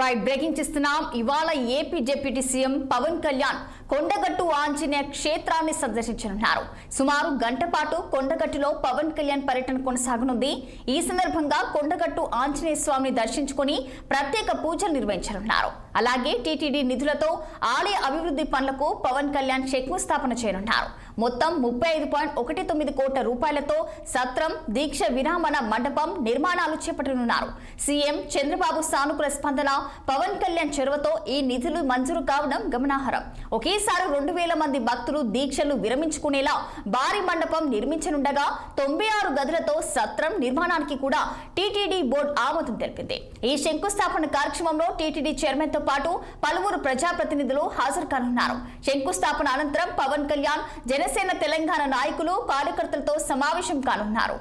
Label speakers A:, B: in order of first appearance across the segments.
A: Right breaking చేస్తున్నాం. ఇవాళ AP deputy CM Pawan Kalyan Kondagattu Anjaneya క్షేత్రాన్ని సందర్శించనున్నారు. సుమారు గంట పాటు కొండగట్టులో పవన్ కళ్యాణ్ పర్యటన కొనసాగనుంది. ఈ సందర్భంగా కొండగట్టు ఆంజనేయ స్వామిని దర్శించుకుని ప్రత్యేక పూజలు నిర్వహించనున్నారు. అలాగే టీటీడీ నిధులతో ఆలయ అభివృద్ధి పనులకు పవన్ కళ్యాణ్ శంకుస్థాపన చేయనున్నారు. మొత్తం 35.19 కోట్ల రూపాయలతో సత్రం, దీక్ష విరామణ మండపం నిర్మాణాలు చేపట్టనున్నారు. సీఎం చంద్రబాబు సానుకూల స్పందన, పవన్ కళ్యాణ్ చొరవతో ఈ నిధులు మంజూరు కావడం గమనార్హం. ఒకేసారి 2,000 మంది భక్తులు దీక్షలు విరమించుకునేలా భారీ మండపం నిర్మించనుండగా 96 గదులతో సత్రం నిర్మాణానికి కూడా టీటీడీ బోర్డు ఆమోదం తెలిపింది. ఈ శంకుస్థాపన కార్యక్రమంలో టీటీడీ చైర్మన్ తో పాటు పలువురు ప్రజాప్రతినిధులు హాజరు కానున్నారు. శంకుస్థాపన అనంతరం పవన్ కళ్యాణ్ జనసేన తెలంగాణ నాయకులు, కార్యకర్తలతో సమావేశం కానున్నారు.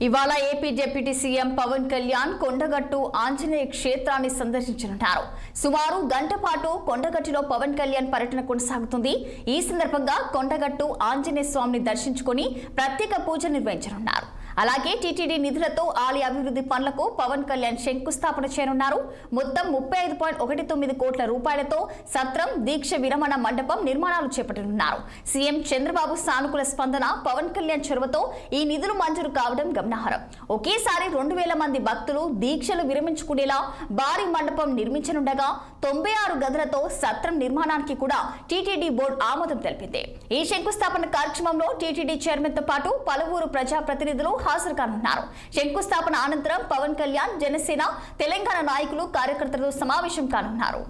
A: ఇవాళ AP deputy CM Pawan Kalyan Kondagattu Anjaneya క్షేత్రాన్ని సందర్శించనున్నారు. సుమారు గంట పాటు కొండగట్టులో పవన్ కళ్యాణ్ పర్యటన కొనసాగుతుంది. ఈ సందర్భంగా కొండగట్టు ఆంజనేయ స్వామిని దర్శించుకుని ప్రత్యేక పూజలు నిర్వహించనున్నారు. అలాగే టీటీడీ నిధులతో ఆలయ అభివృద్ధి పనులకు పవన్ కళ్యాణ్ శంకుస్థాపన చేయనున్నారు. మొత్తం 35.19 కోట్ల రూపాయలతో సత్రం, దీక్ష విరమణ మండపం నిర్మాణాలు చేపట్టనున్నారు. సీఎం చంద్రబాబు సానుకూల స్పందన, పవన్ కళ్యాణ్ చొరవతో ఈ నిధులు మంజూరు కావడం గమనార్హం. ఒకేసారి 2,000 మంది భక్తులు దీక్షలు విరమించుకునేలా భారీ మండపం నిర్మించనుండగా 96 గదులతో సత్రం నిర్మాణానికి కూడా టీటీడీ బోర్డు ఆమోదం తెలిపింది. ఈ శంకుస్థాపన కార్యక్రమంలో టీటీడీ చైర్మన్ తో పాటు పలువురు ప్రజాప్రతినిధులు హాజరు కానున్నారు. శంకుస్థాపన అనంతరం పవన్ కళ్యాణ్ జనసేన తెలంగాణ నాయకులు, కార్యకర్తలతో సమావేశం కానున్నారు.